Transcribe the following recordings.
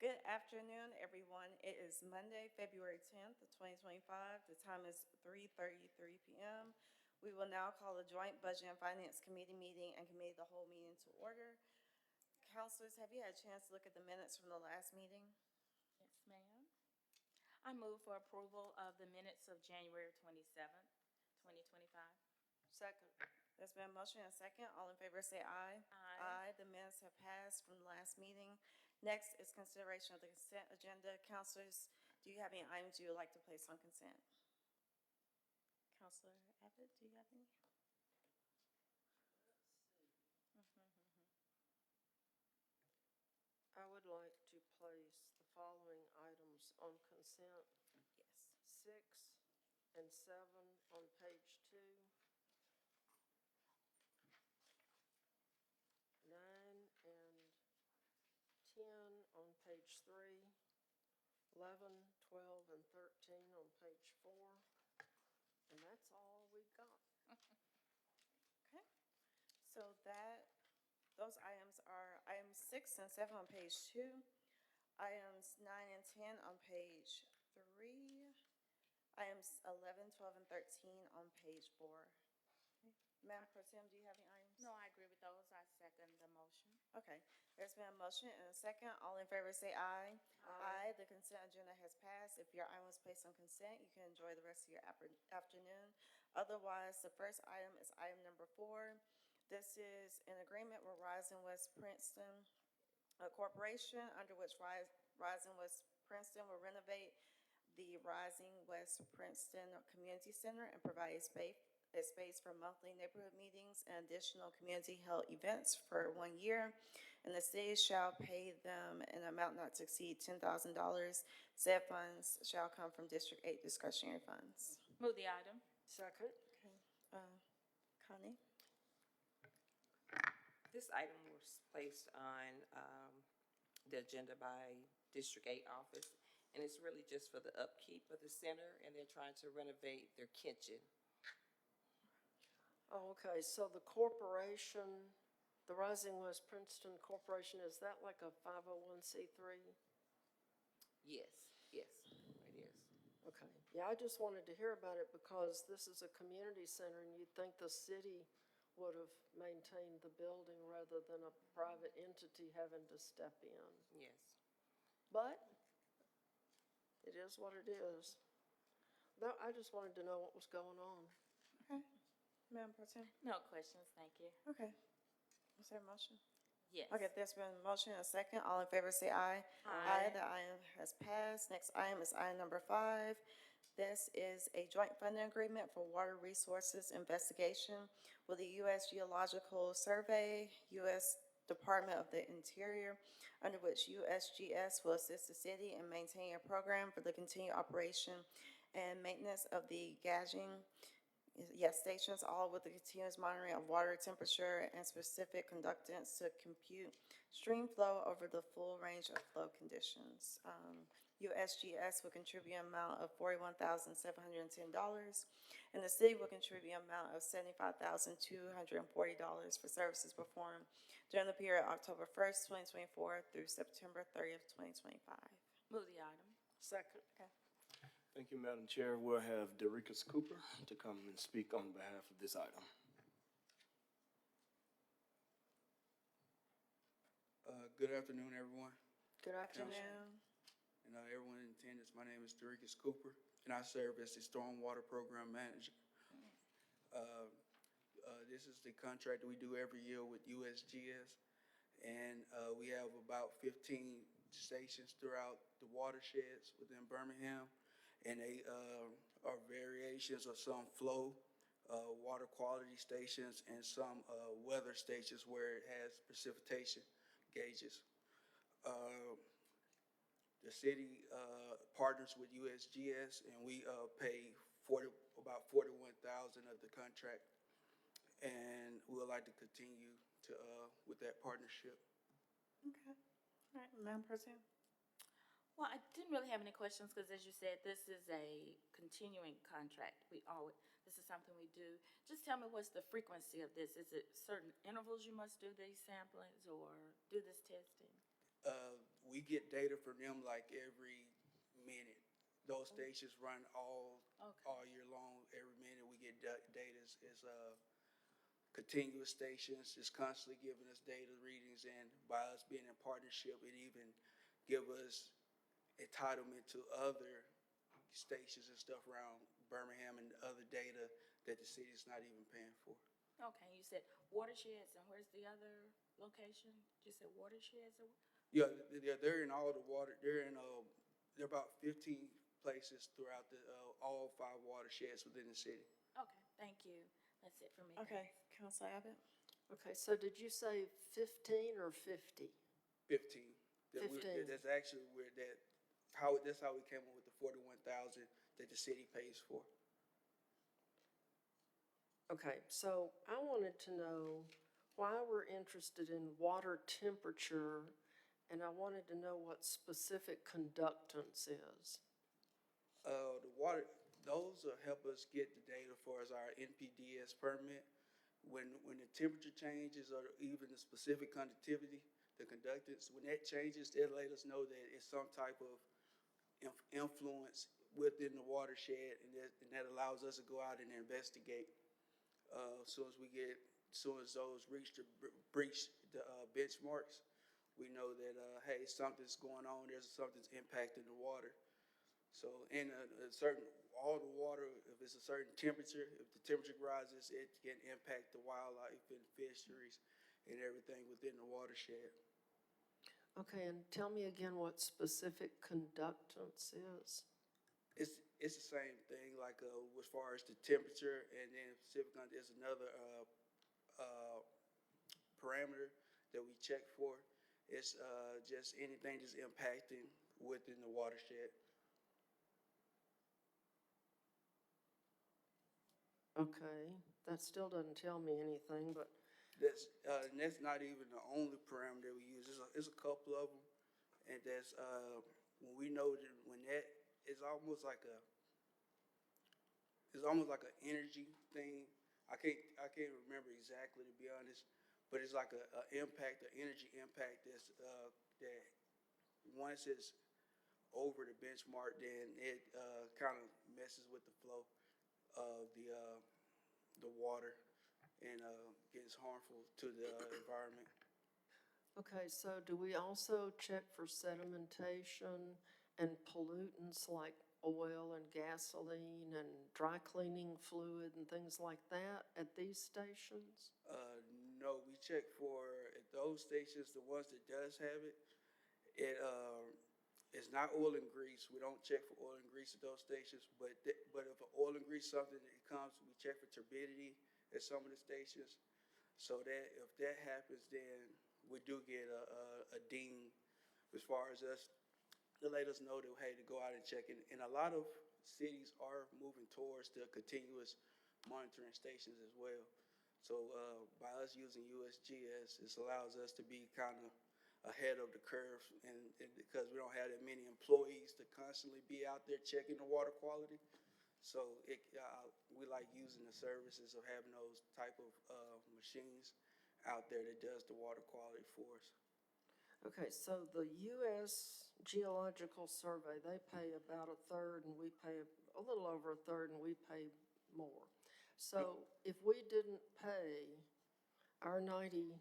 Good afternoon, everyone. It is Monday, February 10th, 2025. The time is 3:33 p.m. We will now call the Joint Budget and Finance Committee meeting and committee the whole meeting to order. Councilors, have you had a chance to look at the minutes from the last meeting? Yes, ma'am. I move for approval of the minutes of January 27th, 2025. Second. There's been a motion and a second. All in favor say aye. Aye. Aye. The minutes have passed from the last meeting. Next is consideration of the consent agenda. Councilors, do you have any items you would like to place on consent? Councilor Abbott, do you have any? I would like to place the following items on consent: Yes. 6 and 7 on page 2, 9 and 10 on page 3, 11, 12, and 13 on page 4, and that's all we got. Okay. So those items are items 6 and 7 on page 2, items 9 and 10 on page 3, items 11, 12, and 13 on page 4. Okay. Madam Pro Tem, do you have any items? No, I agree with those. I second the motion. Okay, there's been a motion and a second. All in favor say aye. Aye. The consent agenda has passed. If your item was placed on consent, you can enjoy the rest of your afternoon. Otherwise, the first item is item number 4. This is an agreement with Rising West Princeton Corporation, under which Rising West Princeton will renovate the Rising West Princeton Community Center and provide a space for monthly neighborhood meetings and additional community-held events for 1 year. And the city shall pay them an amount not to exceed $10,000. Said funds shall come from District 8 discretionary funds. Move the item. Second. Okay, Connie? This item was placed on the agenda by District 8 office, and it's really just for the upkeep of the center, and they're trying to renovate their kitchen. Oh, okay, so the corporation, the Rising West Princeton Corporation, is that like a 501c3? Yes, yes, it is. Okay, yeah, I just wanted to hear about it because this is a community center and you'd think the city would have maintained the building rather than a private entity having to step in. Yes. But it is what it is. No, I just wanted to know what was going on. Okay, Madam Pro Tem? No questions, thank you. Okay. Was there a motion? Yes. Okay, there's been a motion and a second. All in favor say aye. Aye. The item has passed. Next item is item number 5. This is a joint funding agreement for water resources investigation with the U.S. Geological Survey, U.S. Department of the Interior, under which USGS will assist the city in maintaining a program for the continued operation and maintenance of the gauging stations, all with the continuous monitoring of water temperature and specific conductance to compute stream flow over the full range of flow conditions. USGS will contribute an amount of $41,710, and the city will contribute an amount of $75,240 for services performed during the period October 1st, 2024 through September 30th, 2025. Move the item. Second. Okay. Thank you, Madam Chair. We'll have Derica Cooper to come and speak on behalf of this item. Good afternoon, everyone, Good afternoon. Afternoon. and everyone in attendance. My name is Derica Cooper, and I serve as the Stormwater Program Manager. This is the contract that we do every year with USGS, and we have about 15 stations throughout the watersheds within Birmingham, and they are variations of some flow, water quality stations, and some weather stations where it has precipitation gauges. The city partners with USGS, and we pay about $41,000 of the contract, and we would like to continue to with that partnership. Okay. All right, Madam Pro Tem? Well, I didn't really have any questions because, as you said, this is a continuing contract. This is something we do. Just tell me, what's the frequency of this? Is it certain intervals you must do these samplings or do this testing? we get data from them like every minute. Those stations run all year long. Every minute we get data is continuous stations, is constantly giving us data readings, and by us being in partnership, it even give us entitlement to other stations and stuff around Birmingham and other data that the city's not even paying for. Okay, you said watersheds, and where's the other location? You said watersheds or? Yeah, they're in all the water, they're about 15 places throughout all 5 watersheds within the city. Okay, thank you. That's it for me. Okay, Counselor Abbott? Okay, so did you say 15 or 50? 15. 15. That's actually that's how we came up with the 41,000 that the city pays for. Okay, so I wanted to know why we're interested in water temperature, and I wanted to know what specific conductance is. The water, those will help us get the data for as our NPDES permit. When the temperature changes or even the specific conductivity, the conductance, when that changes, they'll let us know that it's some type of influence within the watershed, and that allows us to go out and investigate. As soon as those breach the benchmarks, we know that, hey, something's going on, something's impacting the water. So in all the water, if it's a certain temperature, if the temperature rises, it can impact the wildlife and fisheries and everything within the watershed. Okay, and tell me again what specific conductance is. It's the same thing, like as far as the temperature, and then specific, there's another parameter that we check for. It's just anything that's impacting within the watershed. Okay, that still doesn't tell me anything, but And that's not even the only parameter we use. There's a couple of them, and that's when we know that when that is almost like an energy thing. I can't remember exactly, to be honest, but it's like an energy impact that once it's over the benchmark, then it kind of messes with the flow of the water and gets harmful to the environment. okay, so do we also check for sedimentation and pollutants like oil and gasoline and dry cleaning fluid and things like that at these stations? No, we check for at those stations, the ones that does have it. It's not oil and grease. We don't check for oil and grease at those stations. But if oil and grease something that comes, we check for turbidity at some of the stations. So that if that happens, then we do get a ding as far as us to let us know that, hey, to go out and check it. And a lot of cities are moving towards the continuous monitoring stations as well. So by us using USGS, this allows us to be kind of ahead of the curve, and because we don't have that many employees to constantly be out there checking the water quality. So we like using the services of having those type of machines out there that does the water quality for us. Okay, so the U.S. Geological Survey, they pay about a third, and we pay a little over a third, and we pay more. So if we didn't pay our $95,000,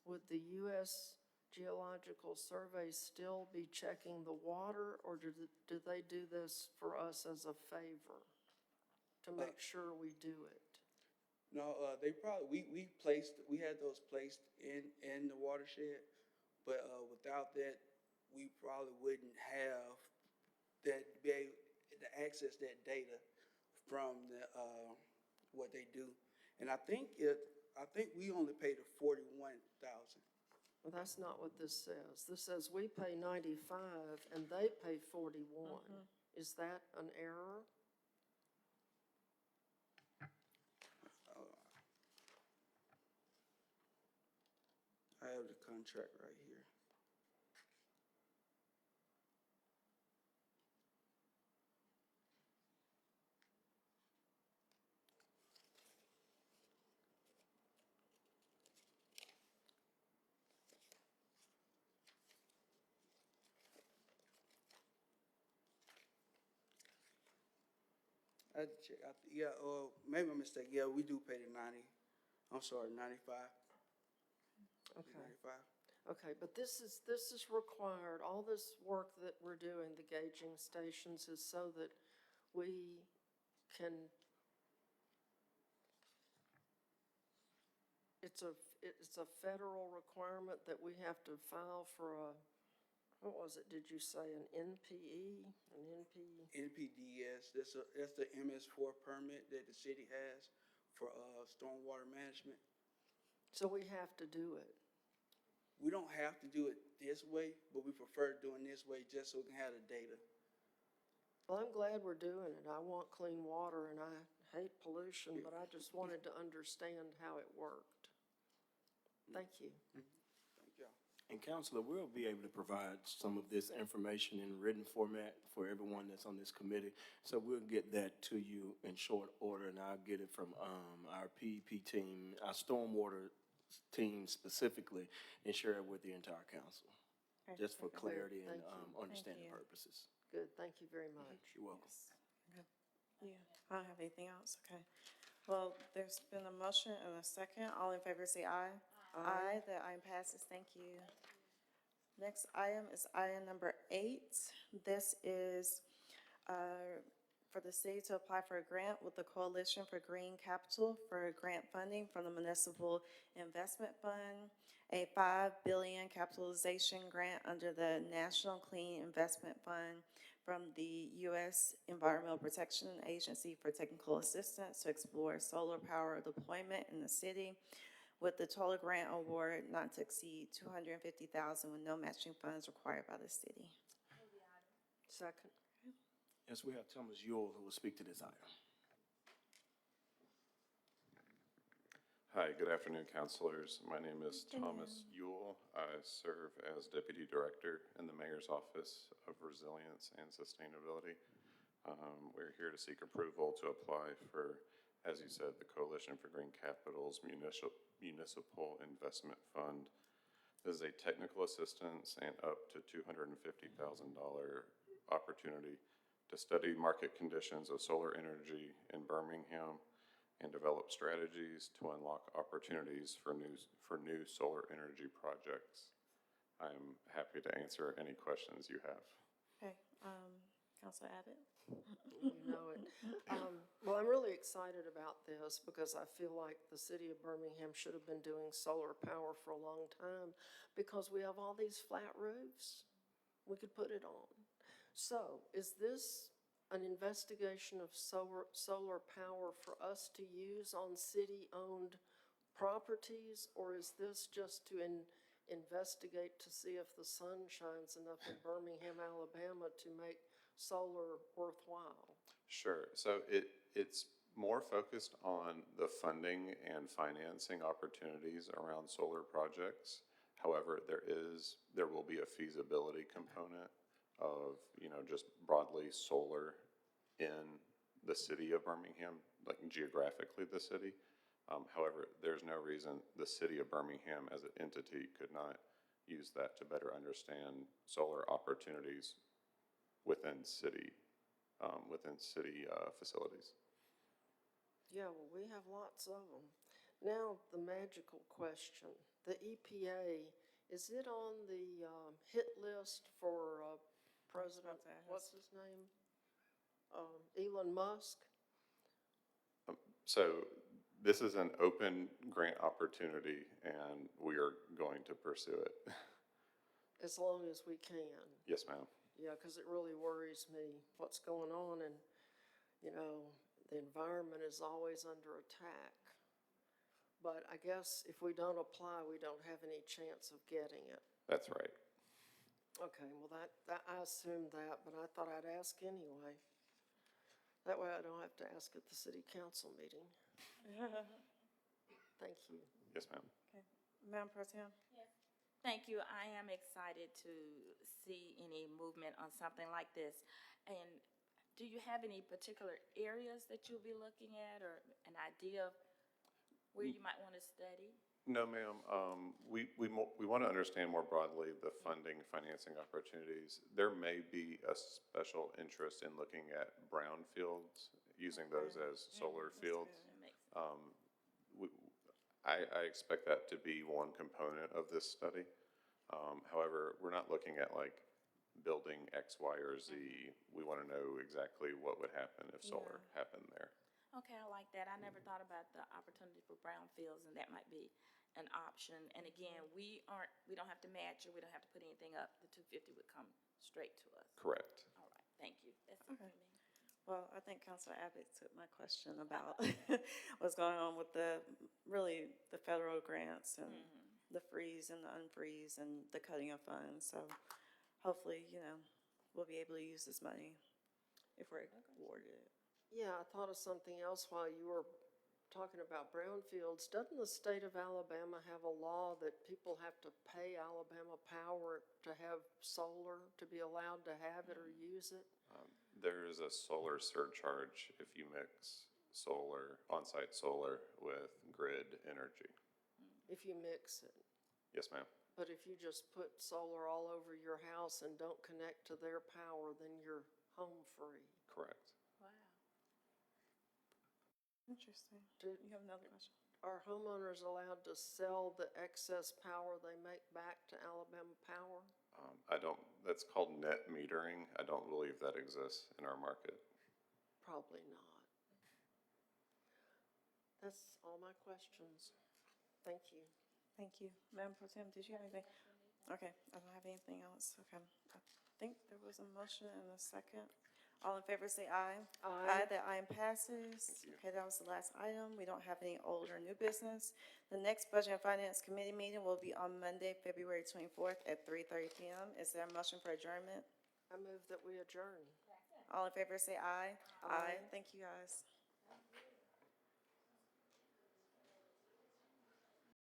would the U.S. Geological Survey still be checking the water, or do they do this for us as a favor to make sure we do it? No, they probably we had those placed in the watershed, but without that, we probably wouldn't have that to access that data from what they do. And I think we only paid the 41,000. Well, that's not what this says. This says we pay 95 and they pay 41. Is that an error? I have the contract right here. I had to check. Yeah, maybe a mistake. Yeah, we do pay the 90. I'm sorry, 95. Okay. 95. Okay, but this is required, all this work that we're doing, the gauging stations, is so that we can, it's a federal requirement that we have to file for a, what was it, did you say, an NPE, an NP? NPDES, that's the MS4 permit that the city has for, stormwater management. So we have to do it. We don't have to do it this way, but we prefer doing this way just so we can have the data. Well, I'm glad we're doing it. I want clean water and I hate pollution, but I just wanted to understand how it worked. Thank you. Thank y'all. And Counselor, we'll be able to provide some of this information in written format for everyone that's on this committee. So we'll get that to you in short order, and I'll get it from our PEP team, our stormwater team specifically, and share it with the entire council, Okay, just for perfect. clarity and Thank you. understanding you. purposes. Good, thank you very much. You're welcome. Okay. Yeah, I don't have anything else, okay. Well, there's been a motion and a second. All in favor say aye. Aye, that item passes. Thank you. Next item is item number 8. This is for the city to apply for a grant with the Coalition for Green Capital for grant funding from the Municipal Investment Fund, a $5 billion capitalization grant under the National Clean Investment Fund from the U.S. Environmental Protection Agency for technical assistance to explore solar power deployment in the city, with the total grant award not to exceed $250,000 with no matching funds required by the city. Second. Yes, we have Thomas Yule who will speak to this item. Hi, good afternoon, councilors. My name is Thomas Yule. I serve as Deputy Director in the Mayor's Office of Resilience and Sustainability. We're here to seek approval to apply for, as you said, the Coalition for Green Capital's Municipal Investment Fund. This is a technical assistance and up to $250,000 opportunity to study market conditions of solar energy in Birmingham and develop strategies to unlock opportunities for new solar energy projects. I'm happy to answer any questions you have. Okay, Councilor Abbott? You know it. Well, I'm really excited about this because I feel like the city of Birmingham should have been doing solar power for a long time because we have all these flat roofs we could put it on. So is this an investigation of solar power for us to use on city-owned properties, or is this just to investigate to see if the sun shines enough in Birmingham, Alabama to make solar worthwhile? Sure. So it's more focused on the funding and financing opportunities around solar projects. However, there will be a feasibility component of, just broadly solar in the city of Birmingham, like geographically the city. However, there's no reason the city of Birmingham as an entity could not use that to better understand solar opportunities within city facilities. Yeah, well, we have lots of them. Now, the magical question. The EPA, is it on the hit list for President, what's his name? Elon Musk? So this is an open grant opportunity and we are going to pursue it. As long as we can. Yes, ma'am. Yeah, because it really worries me what's going on, and, the environment is always under attack. But I guess if we don't apply, we don't have any chance of getting it. That's right. Okay, well, that I assumed that, but I thought I'd ask anyway. That way I don't have to ask at the city council meeting. Thank you. Yes, ma'am. Okay, Madam Pro Tem? Thank you. I am excited to see any movement on something like this. And do you have any particular areas that you'll be looking at, or an idea of where you might want to study? No, ma'am. We want to understand more broadly the financing opportunities. There may be a special interest in looking at brownfields, using those as solar fields. That makes sense. I expect that to be one component of this study. However, we're not looking at like building X, Y, or Z. We want to know exactly what would happen if solar happened there. Okay, I like that. I never thought about the opportunity for brownfields, and that might be an option. And again, we don't have to match or we don't have to put anything up. The 250 would come straight to us. Correct. All right, thank you. That's it for me. Well, I think Councilor Abbott took my question about what's going on with the federal grants and the freeze and the unfreeze and the cutting of funds. So hopefully, we'll be able to use this money if we're awarded it. Yeah, I thought of something else while you were talking about brownfields. Doesn't the state of Alabama have a law that people have to pay Alabama Power to have solar to be allowed to have it or use it? There's a solar surcharge if you mix solar, on-site solar with grid energy. If you mix it. Yes, ma'am. But if you just put solar all over your house and don't connect to their power, then you're home free. Correct. Wow. Interesting. Do- You have another question? Are homeowners allowed to sell the excess power they make back to Alabama Power? That's called net metering. I don't believe that exists in our market. Probably not. That's all my questions. Thank you. Thank you. Madam Pro Tem, did you have anything? Okay, I don't have anything else. Okay. I think there was a motion and a second. All in favor say aye. Aye. That item passes. Okay, that was the last item. We don't have any old or new business. The next Budget and Finance Committee meeting will be on Monday, February 24th at 3:30 PM. Is there a motion for adjournment? I move that we adjourn. All in favor say aye. Aye. Thank you, guys.